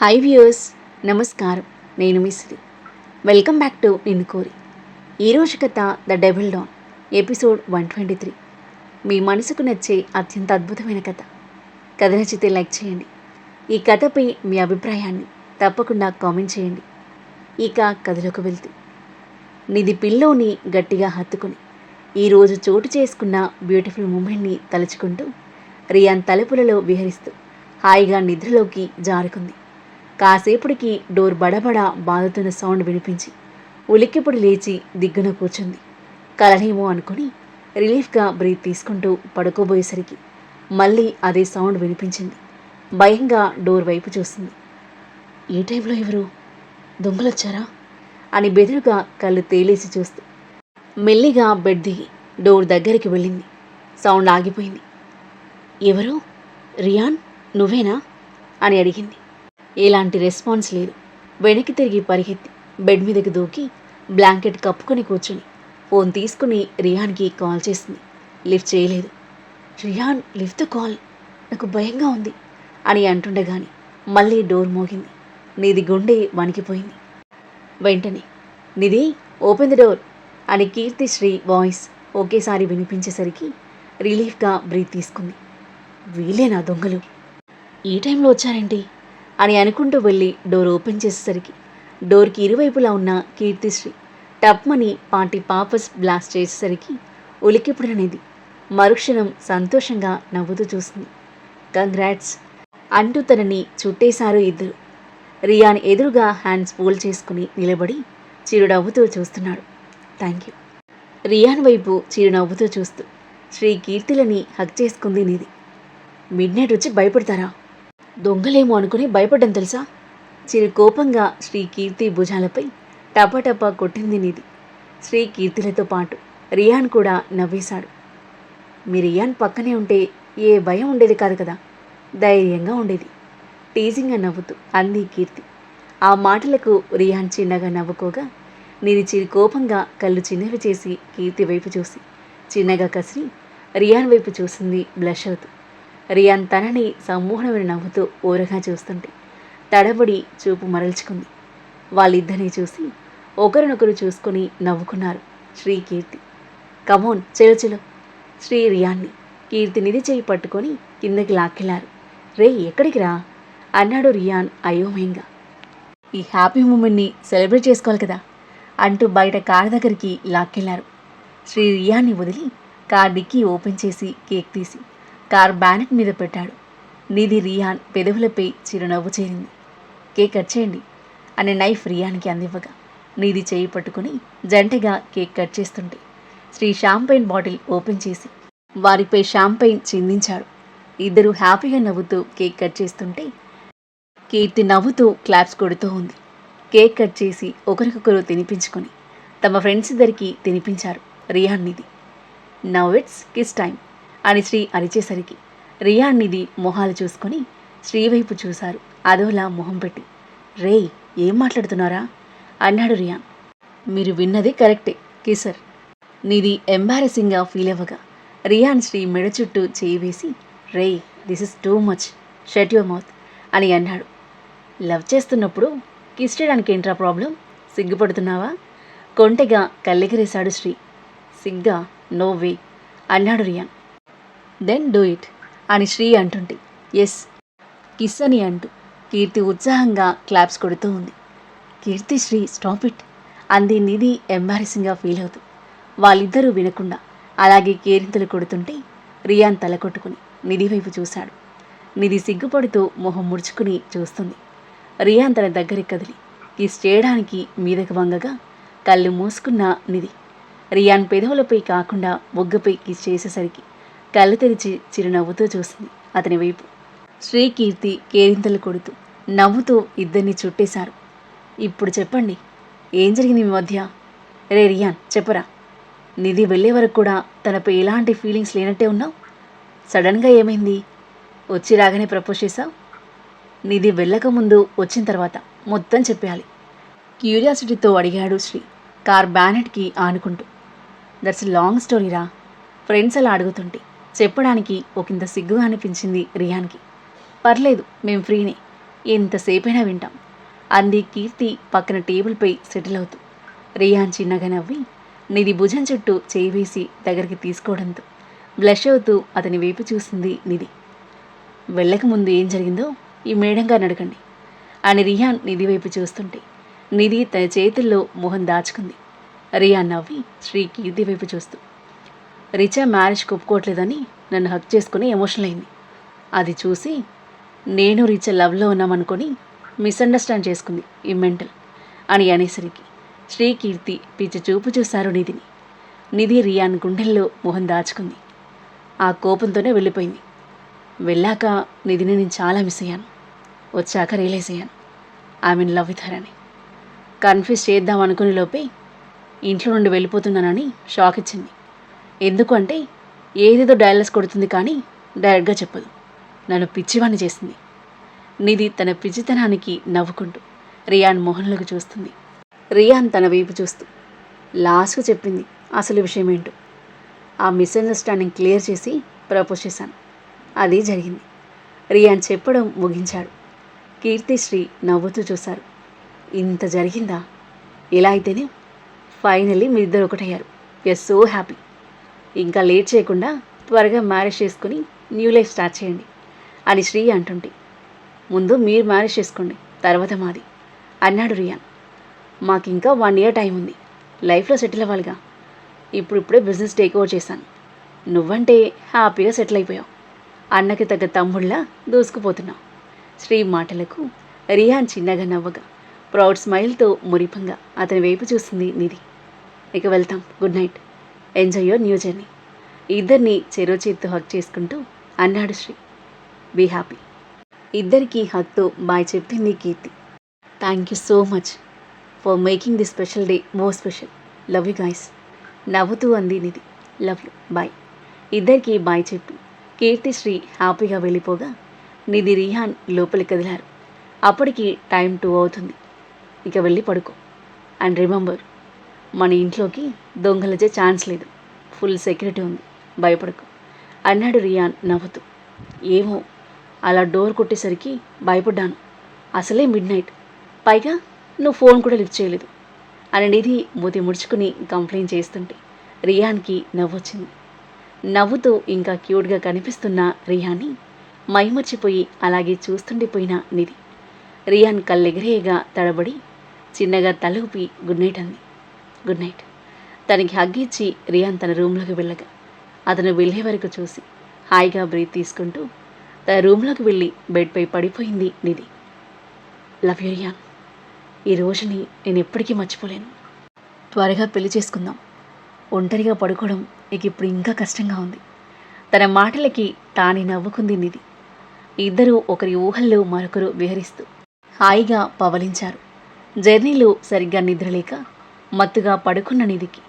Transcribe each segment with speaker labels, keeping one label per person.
Speaker 1: Hi viewers, నమస్కారం. నేను Misri. Welcome back to నిన్ను కోరి. ఈరోజు కథ ద డెవిల్ డాన్, ఎపిసోడ్ 123. మీ మనసుకు నచ్చే అత్యంత అద్భుతమైన కథ. కథ నచ్చితే లైక్ చేయండి. ఈ కథపై మీ అభిప్రాయాన్ని తప్పకుండా కామెంట్ చేయండి. ఇక కథలోకి వెళ్తూ, నిధి పిల్లోని గట్టిగా హత్తుకుని ఈరోజు చోటు చేసుకున్న బ్యూటిఫుల్ మూమెంట్ని తలుచుకుంటూ రియాన్ తలుపులలో విహరిస్తూ హాయిగా నిద్రలోకి జారుకుంది. కాసేపటికి డోర్ బడబడ బాదుతున్న సౌండ్ వినిపించి ఉలిక్కిపడి లేచి దిగ్గున కూర్చుంది. కలనేమో అనుకుని రిలీఫ్గా బ్రీత్ తీసుకుంటూ పడుకోబోయేసరికి మళ్ళీ అదే సౌండ్ వినిపించింది. భయంగా డోర్ వైపు చూస్తుంది. ఈ టైంలో ఎవరు దొంగలొచ్చారా అని బెదురుగా కళ్ళు తేలేసి చూస్తూ మెల్లిగా బెడ్ దిగి డోర్ దగ్గరికి వెళ్ళింది. సౌండ్ ఆగిపోయింది. ఎవరు? రియాన్, నువ్వేనా అని అడిగింది. ఎలాంటి రెస్పాన్స్ లేదు. వెనక్కి తిరిగి పరిగెత్తి బెడ్ మీదకి దూకి బ్లాంకెట్ కప్పుకొని కూర్చుని ఫోన్ తీసుకుని రియాన్కి కాల్ చేసింది. లిఫ్ట్ చేయలేదు. రియాన్, లిఫ్ట్ కాల్, నాకు భయంగా ఉంది అని అంటుండగాని మళ్ళీ డోర్ మోగింది. నిధి గుండె వణికిపోయింది. వెంటనే నిధి, ఓపెన్ ది డోర్ అని కీర్తిశ్రీ వాయిస్ ఒకేసారి వినిపించేసరికి రిలీఫ్గా బ్రీత్ తీసుకుంది. వీళ్ళేనా దొంగలు? ఈ టైంలో వచ్చారేంటి అని అనుకుంటూ వెళ్ళి డోర్ ఓపెన్ చేసేసరికి డోర్కి ఇరువైపులా ఉన్న కీర్తిశ్రీ టప్మని పాటి పాపస్ బ్లాస్ట్ చేసేసరికి ఉలిక్కిపడినది. మరుక్షణం సంతోషంగా నవ్వుతూ చూసింది. కంగ్రాట్స్ అంటూ తనని చుట్టేశారు ఇద్దరు. రియాన్ ఎదురుగా హ్యాండ్స్ ఫోల్డ్ చేసుకుని నిలబడి చిరునవ్వుతూ చూస్తున్నాడు. Thank you. రియాన్ వైపు చిరునవ్వుతూ చూస్తూ శ్రీ కీర్తిలని హక్ చేసుకుంది నిధి. మిడ్ నైట్ వచ్చి భయపడతారా? దొంగలేమో అనుకుని భయపడ్డం తెలుసా? చిరు కోపంగా శ్రీ కీర్తి భుజాలపై టపటపా కొట్టింది నిధి. శ్రీ కీర్తిలతో పాటు రియాన్ కూడా నవ్వేశాడు. మీ రియాన్ పక్కనే ఉంటే ఏ భయం ఉండేది కాదు కదా, ధైర్యంగా ఉండేది. టీజింగ్గా నవ్వుతూ అంది కీర్తి. ఆ మాటలకు రియాన్ చిన్నగా నవ్వుకోగా నిధి చిరు కోపంగా కళ్ళు చిన్నవి చేసి కీర్తి వైపు చూసి చిన్నగా కసిరి రియాన్ వైపు చూసింది బ్లష్ అవుతూ. రియాన్ తనని సమ్మోహనమైన నవ్వుతూ ఓరగా చూస్తుంటే తడబడి చూపు మరల్చుకుంది. వాళ్ళిద్దరినీ చూసి ఒకరినొకరు చూసుకొని నవ్వుకున్నారు శ్రీ కీర్తి. కమోన్, చెలో. శ్రీ రియాన్ని కీర్తి నిధి చేయి పట్టుకొని కిందకి లాక్కెళ్లారు. రే, ఎక్కడికి రా అన్నాడు రియాన్ అయోమయంగా. ఈ హ్యాపీ మూమెంట్ని సెలబ్రేట్ చేసుకోవాలి కదా అంటూ బయట కార్ దగ్గరికి లాక్కెళ్లారు. శ్రీ రియాన్ని వదిలి కార్ డిక్కీ ఓపెన్ చేసి కేక్ తీసి కార్ బ్యానెట్ మీద పెట్టాడు. నిధి రియాన్ పెదవులపై చిరునవ్వు చేరింది. కేక్ కట్ చేయండి అనే నైఫ్ రియాన్కి అందివ్వగా నిధి చేయి పట్టుకుని జంటగా కేక్ కట్ చేస్తుంటే శ్రీ షాంపైన్ బాటిల్ ఓపెన్ చేసి వారిపై షాంపైన్ చిందించాడు. ఇద్దరు హ్యాపీగా నవ్వుతూ కేక్ కట్ చేస్తుంటే కీర్తి నవ్వుతూ క్లాప్స్ కొడుతూ ఉంది. కేక్ కట్ చేసి ఒకరికొకరు తినిపించుకొని తమ ఫ్రెండ్స్ ఇద్దరికి తినిపించారు Riyan Nidhi. Now it's kiss time అని శ్రీ అరిచేసరికి రియాన్ నిధి మొహాలు చూసుకొని శ్రీవైపు చూశారు అదోలా మొహం పెట్టి. రేయ్, ఏం మాట్లాడుతున్నారా అన్నాడు రియాన్. మీరు విన్నది కరెక్టే, కిసర్. నిధి ఎంబారసింగ్గా ఫీల్ అవ్వగా రియాన్ శ్రీ మెడ చుట్టూ చేయి వేసి రేయ్, this is too much, shut your mouth అని అన్నాడు. లవ్ చేస్తున్నప్పుడు కిస్ చేయడానికి ఏంట్రా ప్రాబ్లం? సిగ్గుపడుతున్నావా? కొంటెగా కళ్ళెగిరేశాడు శ్రీ. సిగ్గా? నో వే అన్నాడు రియాన్. దెన్ డూ ఇట్ అని శ్రీ అంటుంటే ఎస్, కిస్ అని అంటూ కీర్తి ఉత్సాహంగా క్లాప్స్ కొడుతూ ఉంది. కీర్తి, శ్రీ స్టాప్ ఇట్ అంది నిధి ఎంబారసింగ్గా ఫీల్ అవుతూ. వాళ్ళిద్దరూ వినకుండా అలాగే కేరింతలు కొడుతుంటే రియాన్ తల కొట్టుకుని నిధి వైపు చూశాడు. నిధి సిగ్గుపడుతూ మొహం ముడుచుకుని చూస్తుంది. రియాన్ తన దగ్గరికి కదిలి కిస్ చేయడానికి మీదకు వంగగా కళ్ళు మూసుకున్న నిధి రియాన్ పెదవులపై కాకుండా బొగ్గపై కిస్ చేసేసరికి కళ్ళు తెరిచి చిరునవ్వుతూ చూసింది అతని వైపు. శ్రీ కీర్తి కేరింతలు కొడుతూ నవ్వుతూ ఇద్దరిని చుట్టేశారు. ఇప్పుడు చెప్పండి, ఏం జరిగింది మీ మధ్య? రే రియాన్, చెప్పరా. నిధి వెళ్ళే వరకు కూడా తనపై ఎలాంటి ఫీలింగ్స్ లేనట్టే ఉన్నావు. సడన్గా ఏమైంది? వచ్చి రాగానే ప్రపోజ్ చేశావు. నిధి వెళ్ళకముందు, వచ్చిన తర్వాత మొత్తం చెప్పేయాలి క్యూరియాసిటీతో అడిగాడు శ్రీ కార్ బ్యానెట్కి ఆనుకుంటూ. దట్స్ లాంగ్ స్టోరీరా. ఫ్రెండ్స్ అలా అడుగుతుంటే చెప్పడానికి ఒకంత సిగ్గుగా అనిపించింది రియాన్కి. పర్లేదు, మేం ఫ్రీనే ఎంతసేపైనా వింటాం అంది కీర్తి పక్కన టేబుల్పై సెటిల్ అవుతూ. రియాన్ చిన్నగా నవ్వి నిధి భుజం చుట్టూ చేయి వేసి దగ్గరికి తీసుకోవడంతో బ్లష్ అవుతూ అతని వైపు చూసింది నిధి. వెళ్ళక ముందు ఏం జరిగిందో ఈ మేడంగా నడకండి అని రియాన్ నిధి వైపు చూస్తుంటే నిధి తన చేతుల్లో మొహం దాచుకుంది. రియాన్ నవ్వి శ్రీ కీర్తి వైపు చూస్తూ, రిచా మ్యారేజ్కి ఒప్పుకోవట్లేదని నన్ను హక్ చేసుకుని ఎమోషనల్ అయింది. అది చూసి నేను రిచా లవ్లో ఉన్నామనుకొని మిస్అండర్స్టాండ్ చేసుకుంది ఈ మెంటల్ అని అనేసరికి శ్రీకీర్తి పిచ్చి చూపు చూశారు నిధిని. నిధి రియాన్ గుండెల్లో మొహం దాచుకుంది. ఆ కోపంతోనే వెళ్ళిపోయింది. వెళ్ళాక నిధిని నేను చాలా మిస్ అయ్యాను. వచ్చాక రియలైజ్ అయ్యాను I mean love with her అని. కన్ఫ్యూజ్ చేద్దాం అనుకునే లోపే ఇంట్లో నుండి వెళ్ళిపోతున్నానని షాక్ ఇచ్చింది. ఎందుకంటే ఏదేదో డైలాగ్స్ కొడుతుంది కానీ డైరెక్ట్గా చెప్పదు. నన్ను పిచ్చివాణ్ణి చేసింది. నిధి తన పిచ్చితనానికి నవ్వుకుంటూ రియాన్ మొహంలోకి చూస్తుంది. రియాన్ తన వైపు చూస్తూ లాస్ట్గా చెప్పింది అసలు విషయం ఏంటో. ఆ మిస్అండర్స్టాండింగ్ క్లియర్ చేసి ప్రపోజ్ చేశాను. అది జరిగింది. రియాన్ చెప్పడం ముగించాడు. కీర్తిశ్రీ నవ్వుతూ చూశారు. ఇంత జరిగిందా? ఎలా అయితేనే ఫైనల్లీ మీ ఇద్దరు ఒకటయ్యారు. You're so happy. ఇంకా లేట్ చేయకుండా త్వరగా మ్యారేజ్ చేసుకుని న్యూ లైఫ్ స్టార్ట్ చేయండి అని శ్రీ అంటుంటే, ముందు మీరు మ్యారేజ్ చేసుకోండి తర్వాత మాది అన్నాడు రియాన్. మాకు ఇంకా 1 year టైం ఉంది. లైఫ్లో సెటిల్ అవ్వాలిగా. ఇప్పుడిప్పుడే బిజినెస్ టేక్ ఓవర్ చేశాను. నువ్వంటే హ్యాపీగా సెటిల్ అయిపోయావు. అన్నకి తగ్గ తమ్ముళ్ళ దూసుకుపోతున్నావు. శ్రీ మాటలకు రియాన్ చిన్నగా నవ్వగా ప్రౌడ్ స్మైల్తో మురిపంగా అతని వైపు చూస్తుంది నిధి. ఇక వెళ్తాం. Good night. Enjoy your new journey. ఇద్దరిని చెరో చేత్తో హక్ చేసుకుంటూ అన్నాడు శ్రీ. Be happy. ఇద్దరికీ హక్తో బాయ్ చెప్పింది Keerthi. Thank you so much for making this special day more special. Love you guys నవ్వుతూ అంది నిధి. Love you bye. ఇద్దరికీ బాయ్ చెప్పి కీర్తిశ్రీ హ్యాపీగా వెళ్ళిపోగా నిధి రిహాన్ లోపలికి కదిలారు. అప్పటికి టైం 2 అవుతుంది. ఇక వెళ్ళి పడుకో. అండ్ రిమెంబర్, మన ఇంట్లోకి దొంగలచే ఛాన్స్ లేదు. ఫుల్ సెక్యూరిటీ ఉంది. భయపడకు అన్నాడు రియాన్ నవ్వుతూ. ఏమో అలా డోర్ కొట్టేసరికి భయపడ్డాను. అసలే మిడ్నైట్. పైగా నువ్వు ఫోన్ కూడా లిఫ్ట్ చేయలేదు అని నిధి మూతి ముడుచుకుని కంప్లైంట్ చేస్తుంటే రియాన్కి నవ్వొచ్చింది. నవ్వుతూ ఇంకా క్యూట్గా కనిపిస్తున్న రియాన్ని మైమర్చిపోయి అలాగే చూస్తుండిపోయిన నిధి. రియాన్ కళ్ళెగిరేయగా తడబడి చిన్నగా తల ఊపి గుడ్ నైట్ అంది. Good night. తనకి హగ్గిచ్చి రియాన్ తన రూమ్లోకి వెళ్ళగా అతను వెళ్ళే వరకు చూసి హాయిగా బ్రీత్ తీసుకుంటూ తన రూమ్లోకి వెళ్ళి బెడ్పై పడిపోయింది నిధి. Love you rayon. ఈ రోజుని నేను ఎప్పటికీ మర్చిపోలేను. త్వరగా పెళ్లి చేసుకుందాం. ఒంటరిగా పడుకోవడం ఇక ఇప్పుడు ఇంకా కష్టంగా ఉంది. తన మాటలకి తానే నవ్వుకుంది నిధి. ఇద్దరూ ఒకరి ఊహల్లో మరొకరు విహరిస్తూ హాయిగా పవలించారు. జర్నీలో సరిగ్గా నిద్రలేక మత్తుగా పడుకున్న నిధికి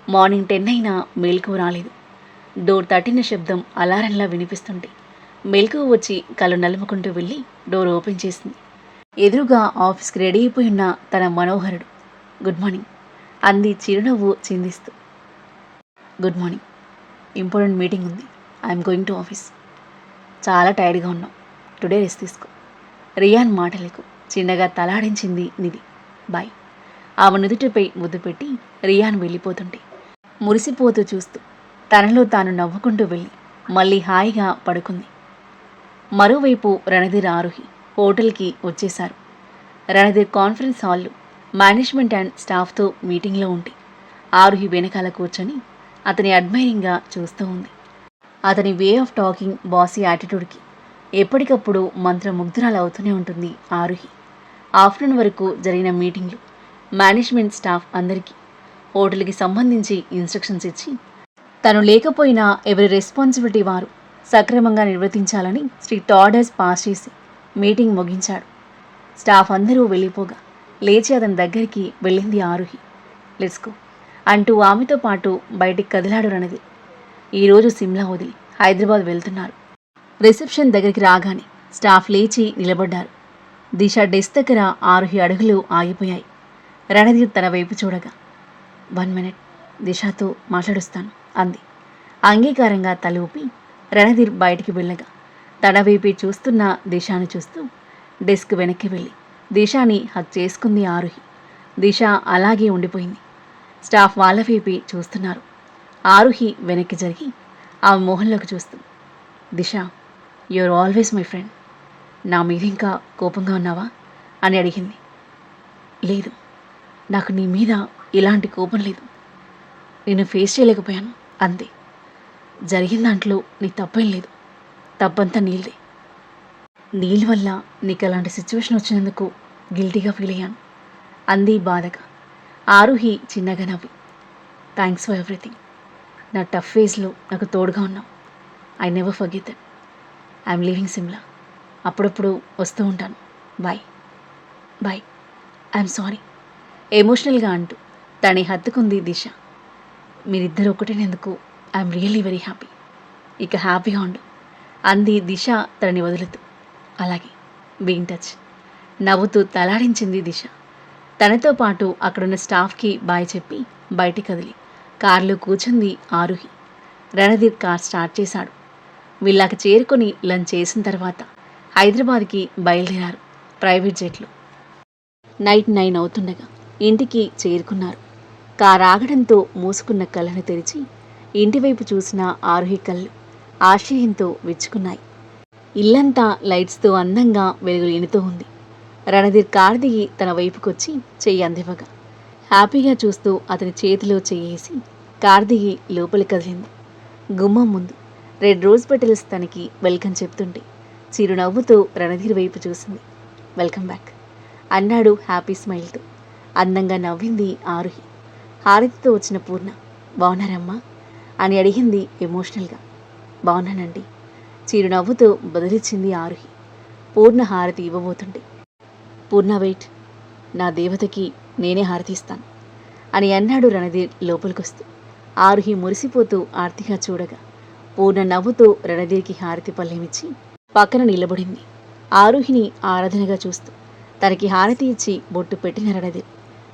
Speaker 1: మార్నింగ్ 10 అయినా మెలకువ రాలేదు. డోర్ తట్టిన శబ్దం అలారంలా వినిపిస్తుంటే మెలకువ వచ్చి కళ్ళు నలుముకుంటూ వెళ్ళి డోర్ ఓపెన్ చేసింది. ఎదురుగా ఆఫీస్కి రెడీ అయిపోయి ఉన్న తన మనోహరుడు. గుడ్ మార్నింగ్ అంది చిరునవ్వు చిందిస్తూ. Good morning. ఇంపార్టెంట్ మీటింగ్ ఉంది. I'm going to office. చాలా టైర్డ్గా ఉన్నాం. టుడే రెస్ట్ తీసుకో. రియాన్ మాటలకు చిన్నగా తలాడించింది నిధి. బాయ్. ఆమె నుదుటిపై ముద్దు పెట్టి రియాన్ వెళ్ళిపోతుంటే మురిసిపోతూ చూస్తూ తనలో తాను నవ్వుకుంటూ వెళ్ళి మళ్ళీ హాయిగా పడుకుంది. మరోవైపు రణధీర్ ఆరుహి హోటల్కి వచ్చేశారు. రణధీర్ కాన్ఫరెన్స్ హాల్లో మేనేజ్మెంట్ అండ్ స్టాఫ్తో మీటింగ్లో ఉంటే ఆరుహి వెనకాల కూర్చొని అతని అడ్మైరింగ్గా చూస్తూ ఉంది. అతని వే ఆఫ్ టాకింగ్, బాసీ యాటిట్యూడ్కి ఎప్పటికప్పుడు మంత్రముగ్ధురాలు అవుతూనే ఉంటుంది ఆరుహి. ఆఫ్టర్నూన్ వరకు జరిగిన మీటింగ్లో మేనేజ్మెంట్ స్టాఫ్ అందరికీ హోటల్కి సంబంధించి ఇన్స్ట్రక్షన్స్ ఇచ్చి తను లేకపోయినా ఎవరి రెస్పాన్సిబిలిటీ వారు సక్రమంగా నిర్వర్తించాలని స్ట్రిక్ట్ ఆర్డర్స్ పాస్ చేసి మీటింగ్ ముగించాడు. స్టాఫ్ అందరూ వెళ్ళిపోగా లేచి అతని దగ్గరికి వెళ్ళింది ఆరుహి. లెట్స్ గో అంటూ ఆమెతో పాటు బయటికి కదిలాడు రణధీర్. ఈరోజు సిమ్లా వదిలి హైదరాబాద్ వెళ్తున్నారు. రిసెప్షన్ దగ్గరికి రాగానే స్టాఫ్ లేచి నిలబడ్డారు. దిశ డెస్క్ దగ్గర ఆరుహి అడుగులు ఆగిపోయాయి. రణధీర్ తన వైపు చూడగా 1 minute దిశతో మాట్లాడుస్తాను అంది. అంగీకారంగా తల ఊపి రణధీర్ బయటికి వెళ్ళగా తన వైపే చూస్తున్న దిశాను చూస్తూ డెస్క్ వెనక్కి వెళ్ళి దిశాని హక్ చేసుకుంది ఆరుహి. దిశ అలాగే ఉండిపోయింది. స్టాఫ్ వాళ్ళ వైపే చూస్తున్నారు. ఆరుహి వెనక్కి జరిగి ఆమె మొహంలోకి చూస్తూ, దిశ, యూఆర్ ఆల్వేస్ మై ఫ్రెండ్. నా మీద ఇంకా కోపంగా ఉన్నావా అని అడిగింది. లేదు, నాకు నీ మీద ఎలాంటి కోపం లేదు. నేను ఫేస్ చేయలేకపోయాను అంతే. జరిగిన దాంట్లో నీ తప్పేం లేదు. తప్పంతా నీళ్ళదే. నీళ్ళ వల్ల నీకు అలాంటి సిచ్యువేషన్ వచ్చినందుకు గిల్టీగా ఫీల్ అయ్యాను అంది బాధగా. ఆరుహి చిన్నగా నవ్వి, థ్యాంక్స్ ఫర్ ఎవ్రీథింగ్. నా టఫ్ ఫేజ్లో నాకు తోడుగా ఉన్నావు. I never forget that. I'm leaving Simla. అప్పుడప్పుడు వస్తూ ఉంటాను. Bye bye. ఐఎమ్ సారీ ఎమోషనల్గా అంటూ తనే హత్తుకుంది దిశ. మీరిద్దరు ఒకటేనందుకు ఐఎమ్ రియల్లీ వెరీ హ్యాపీ. ఇక హ్యాపీగా ఉండు అంది దిశ తనని వదులుతూ. అలాగే, బీ ఇన్ టచ్ నవ్వుతూ తలాడించింది దిశ. తనతో పాటు అక్కడున్న స్టాఫ్కి బాయ్ చెప్పి బయటికి కదిలి కారులో కూర్చుంది ఆరుహి. రణధీర్ కార్ స్టార్ట్ చేశాడు. వీళ్ళకి చేరుకొని లంచ్ చేసిన తర్వాత హైదరాబాద్కి బయలుదేరారు ప్రైవేట్ జెట్లో. నైట్ 9 అవుతుండగా ఇంటికి చేరుకున్నారు. కార్ ఆగడంతో మూసుకున్న కళ్ళను తెరిచి ఇంటివైపు చూసిన ఆరుహి కళ్ళు ఆశ్చర్యంతో విచ్చుకున్నాయి. ఇల్లంతా లైట్స్తో అందంగా వెలుగులీనుతూ ఉంది. రణధీర్ కార్ దిగి తన వైపుకొచ్చి చెయ్యి అందివ్వగా హ్యాపీగా చూస్తూ అతని చేతిలో చెయ్యేసి కార్ దిగి లోపలి కదిలింది. గుమ్మం ముందు రెడ్ రోజ్ పెటల్స్ తనకి వెల్కమ్ చెప్తుంటే చిరునవ్వుతో రణధీర్ వైపు చూసింది. వెల్కమ్ బ్యాక్ అన్నాడు హ్యాపీ స్మైల్తో. అందంగా నవ్వింది ఆరుహి. హారతితో వచ్చిన పూర్ణ, బాగున్నారమ్మా అని అడిగింది ఎమోషనల్గా. బాగున్నానండి చిరునవ్వుతో బదిలిచ్చింది ఆరుహి. పూర్ణ హారతి ఇవ్వబోతుండే, పూర్ణ వెయిట్, నా దేవతకి నేనే హారతి ఇస్తాను అని అన్నాడు రణధీర్ లోపలికొస్తూ. ఆరుహి మురిసిపోతూ ఆర్తిగా చూడగా పూర్ణ నవ్వుతో రణధీర్కి హారతి పళ్ళెమిచ్చి పక్కన నిలబడింది. ఆరుహిని ఆరాధనగా చూస్తూ తనకి హారతి ఇచ్చి బొట్టు పెట్టిన రణధీర్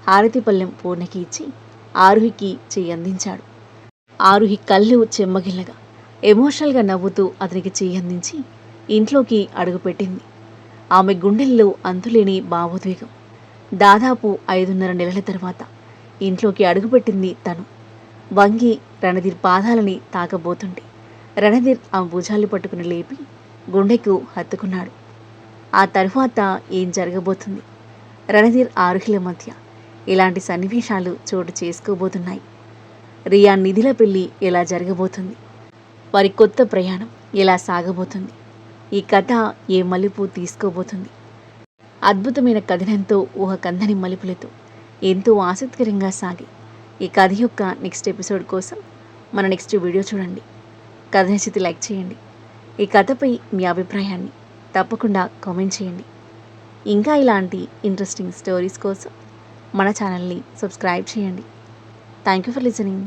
Speaker 1: హారతి పళ్ళెం పూర్ణకి ఇచ్చి ఆరుహికి చెయ్యి అందించాడు. ఆరుహి కళ్ళు చెమ్మగిల్లగా ఎమోషనల్గా నవ్వుతూ అతనికి చెయ్యి అందించి ఇంట్లోకి అడుగుపెట్టింది. ఆమె గుండెల్లో అంతులేని భావోద్వేగం. దాదాపు 5.5 నెలల తర్వాత ఇంట్లోకి అడుగుపెట్టింది తను. వంగి రణధీర్ పాదాలని తాకబోతుంటే రణధీర్ ఆమె భుజాలు పట్టుకుని లేపి గుండెకు హత్తుకున్నాడు. ఆ తరువాత ఏం జరగబోతుంది? రణధీర్ ఆరుహిల మధ్య ఇలాంటి సన్నివేశాలు చోటు చేసుకోబోతున్నాయి. రియా నిధిల పెళ్లి ఎలా జరగబోతుంది? వారి కొత్త ప్రయాణం ఎలా సాగబోతుంది? ఈ కథ ఏ మలుపు తీసుకోబోతుంది? అద్భుతమైన కథనంతో ఊహ కందని మలుపులతో ఎంతో ఆసక్తికరంగా సాగి ఈ కథ యొక్క నెక్స్ట్ ఎపిసోడ్ కోసం మన నెక్స్ట్ వీడియో చూడండి. కథ నచ్చితే లైక్ చేయండి. ఈ కథపై మీ అభిప్రాయాన్ని తప్పకుండా కామెంట్ చేయండి. ఇంకా ఇలాంటి ఇంట్రెస్టింగ్ స్టోరీస్ కోసం మన ఛానల్ని సబ్స్క్రైబ్ చేయండి. Thank you for listening.